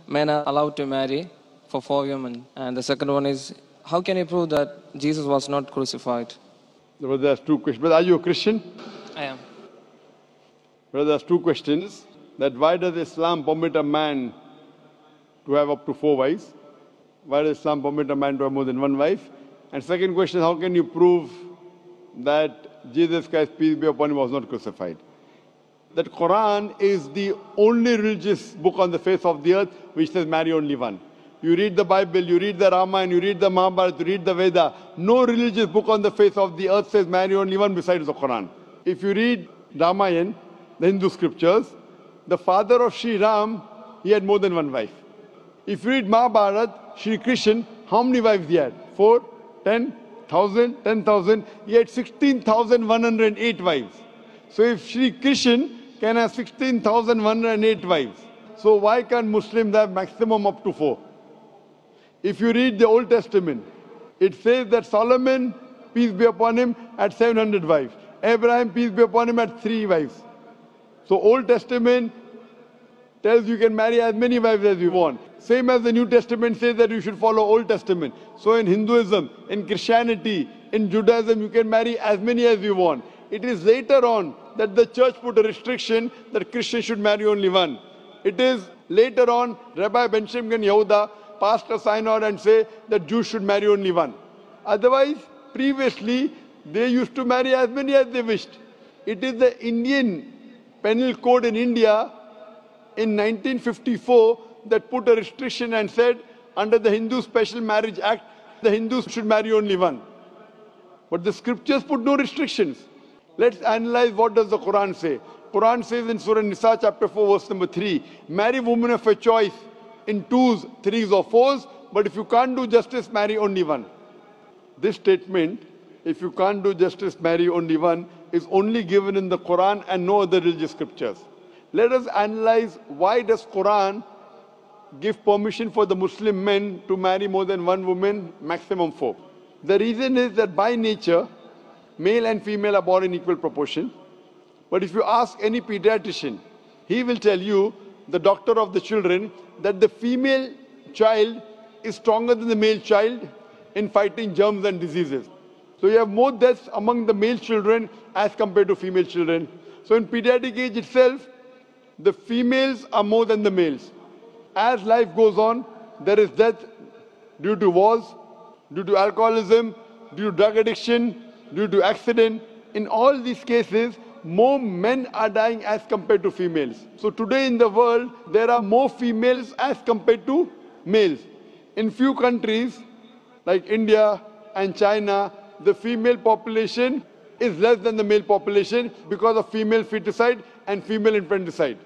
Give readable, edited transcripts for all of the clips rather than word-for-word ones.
men are allowed to marry for 4 women. And the second one is, how can you prove that Jesus was not crucified? Brother, there's two questions. Brother, are you a Christian? I am. Brother, there's two questions. That why does Islam permit a man to have up to 4 wives? Why does Islam permit a man to have more than 1 wife? And second question, how can you prove that Jesus Christ, peace be upon him, was not crucified? That Quran is the only religious book on the face of the earth which says marry only one. You read the Bible, you read the Ramayana, you read the Mahabharata, you read the Veda. No religious book on the face of the earth says marry only one besides the Quran. If you read Ramayana, the Hindu scriptures, the father of Sri Ram, he had more than 1 wife. If you read Mahabharata, Sri Krishna, how many wives he had? 4, 10, 1,000, 10,000. He had 16,108 wives. So if Sri Krishna can have 16,108 wives, so why can't Muslims have maximum up to 4? If you read the Old Testament, it says that Solomon, peace be upon him, had 700 wives. Abraham, peace be upon him, had 3 wives. So Old Testament tells you can marry as many wives as you want. Same as the New Testament says that you should follow Old Testament. So in Hinduism, in Christianity, in Judaism, you can marry as many as you want. It is later on that the church put a restriction that Christians should marry only one. It is later on Rabbi Benjamin Yehuda passed a synod and say that Jews should marry only one. Otherwise, previously, they used to marry as many as they wished. It is the Indian penal code in India in 1954 that put a restriction and said under the Hindu Special Marriage Act, the Hindus should marry only one. But the scriptures put no restrictions. Let's analyze what does the Quran say. Quran says in Surah Nisa chapter 4 verse number 3, marry women of your choice in 2s, 3s or 4s, but if you can't do justice, marry only one. This statement, if you can't do justice, marry only one, is only given in the Quran and no other religious scriptures. Let us analyze why does Quran give permission for the Muslim men to marry more than 1 woman, maximum 4. The reason is that by nature, male and female are born in equal proportion. But if you ask any pediatrician, he will tell you, the doctor of the children, that the female child is stronger than the male child in fighting germs and diseases. So you have more deaths among the male children as compared to female children. So in pediatric age itself, the females are more than the males. As life goes on, there is death due to wars, due to alcoholism, due to drug addiction, due to accident. In all these cases, more men are dying as compared to females. So today in the world, there are more females as compared to males. In few countries, like India and China, the female population is less than the male population because of female feticide and female infanticide.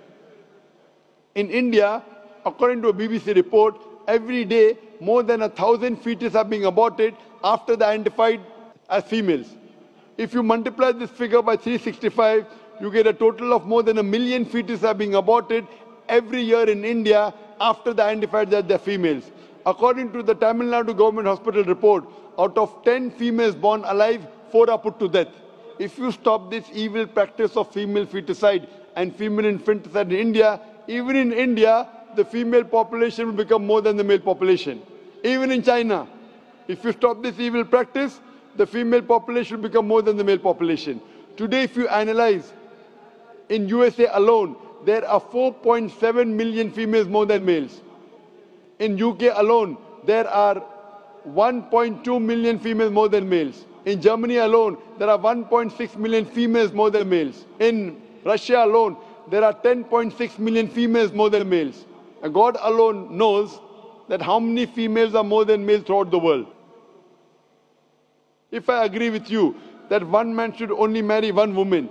In India, according to a BBC report, every day more than 1,000 fetuses are being aborted after they are identified as females. If you multiply this figure by 365, you get a total of more than 1 million fetuses are being aborted every year in India after they are identified that they are females. According to the Tamil Nadu government hospital report, out of 10 females born alive, 4 are put to death. If you stop this evil practice of female feticide and female infanticide in India, even in India, the female population will become more than the male population. Even in China, if you stop this evil practice, the female population will become more than the male population. Today, if you analyze, in USA alone, there are 4.7 million females more than males. In UK alone, there are 1.2 million females more than males. In Germany alone, there are 1.6 million females more than males. In Russia alone, there are 10.6 million females more than males. And God alone knows that how many females are more than males throughout the world. If I agree with you that one man should only marry 1 woman,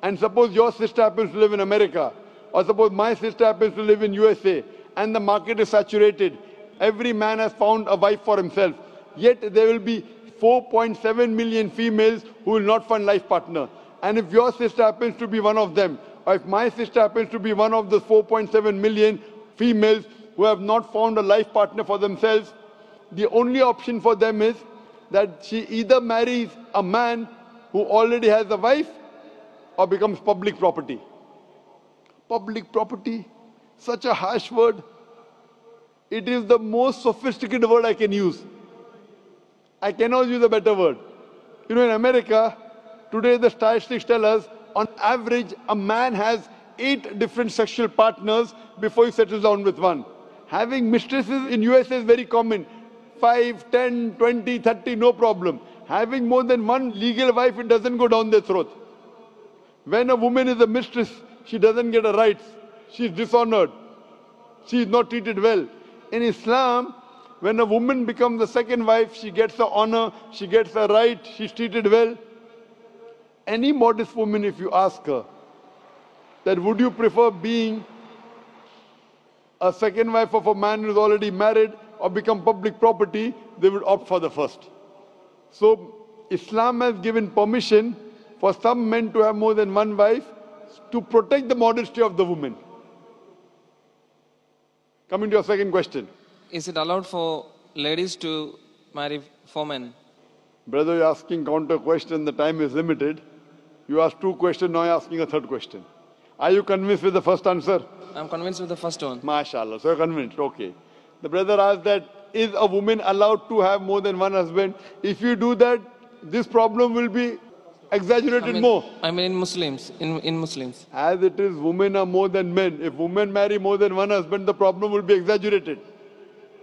and suppose your sister happens to live in America, or suppose my sister happens to live in USA, and the market is saturated, every man has found a wife for himself, yet there will be 4.7 million females who will not find life partner. And if your sister happens to be one of them, or if my sister happens to be one of the 4.7 million females who have not found a life partner for themselves, the only option for them is that she either marries a man who already has a wife or becomes public property. Public property? Such a harsh word. It is the most sophisticated word I can use. I cannot use a better word. You know, in America, today the statistics tell us, on average, a man has 8 different sexual partners before he settles down with one. Having mistresses in US is very common. 5, 10, 20, 30, no problem. Having more than one legal wife, it doesn't go down their throat. When a woman is a mistress, she doesn't get her rights. She is dishonored. She is not treated well. In Islam, when a woman becomes the second wife, she gets the honor, she gets the right, she's treated well. Any modest woman, if you ask her, that would you prefer being a second wife of a man who's already married or become public property, they would opt for the first. So Islam has given permission for some men to have more than one wife to protect the modesty of the woman. Coming to your second question. Is it allowed for ladies to marry 4 men? Brother, you're asking counter question, the time is limited. You asked 2 questions, now you're asking a 3rd question. Are you convinced with the first answer? I'm convinced with the first one. MashaAllah, so you're convinced, okay. The brother asked that, is a woman allowed to have more than one husband? If you do that, this problem will be exaggerated more. I mean in Muslims, in Muslims. As it is, women are more than men. If women marry more than one husband, the problem will be exaggerated.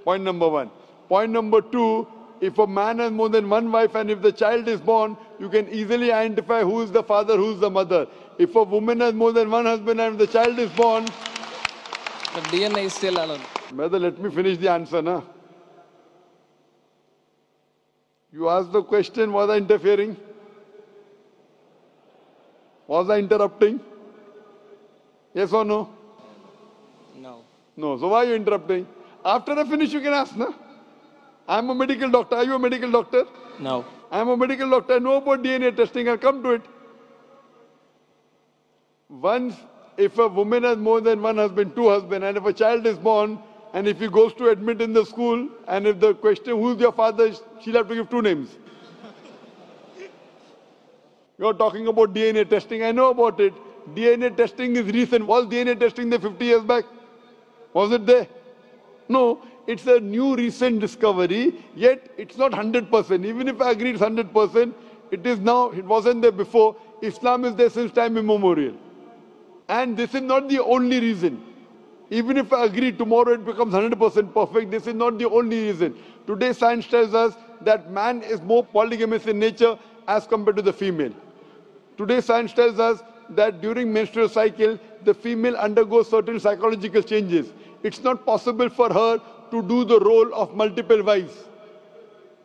Point number 1. Point number 2, if a man has more than one wife and if the child is born, you can easily identify who is the father, who is the mother. If a woman has more than one husband and the child is born, The DNA is still allowed. Brother, let me finish the answer, na? You asked the question, was I interfering? Was I interrupting? Yes or no? No. No. So why are you interrupting? After I finish, you can ask, na? I'm a medical doctor. Are you a medical doctor? No. I'm a medical doctor. I know about DNA testing. I'll come to it. Once, if a woman has more than one husband, 2 husbands, and if a child is born, and if he goes to admit in the school, and if the question, who's your father, she'll have to give 2 names. You're talking about DNA testing. I know about it. DNA testing is recent. Was DNA testing there 50 years back? Was it there? No. It's a new recent discovery, yet it's not 100%. Even if I agree it's 100%, it is now, it wasn't there before. Islam is there since time immemorial. And this is not the only reason. Even if I agree tomorrow it becomes 100% perfect, this is not the only reason. Today science tells us that man is more polygamous in nature as compared to the female. Today science tells us that during menstrual cycle, the female undergoes certain psychological changes. It's not possible for her to do the role of multiple wives.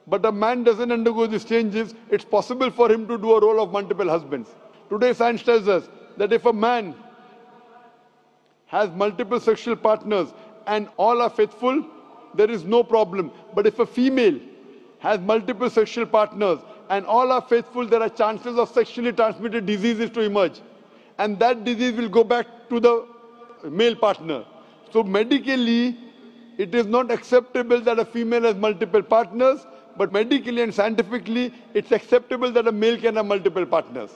But a man doesn't undergo these changes. It's possible for him to do a role of multiple husbands. Today science tells us that if a man has multiple sexual partners and all are faithful, there is no problem. But if a female has multiple sexual partners and all are faithful, there are chances of sexually transmitted diseases to emerge. And that disease will go back to the male partner. So medically, it is not acceptable that a female has multiple partners, but medically and scientifically, it's acceptable that a male can have multiple partners.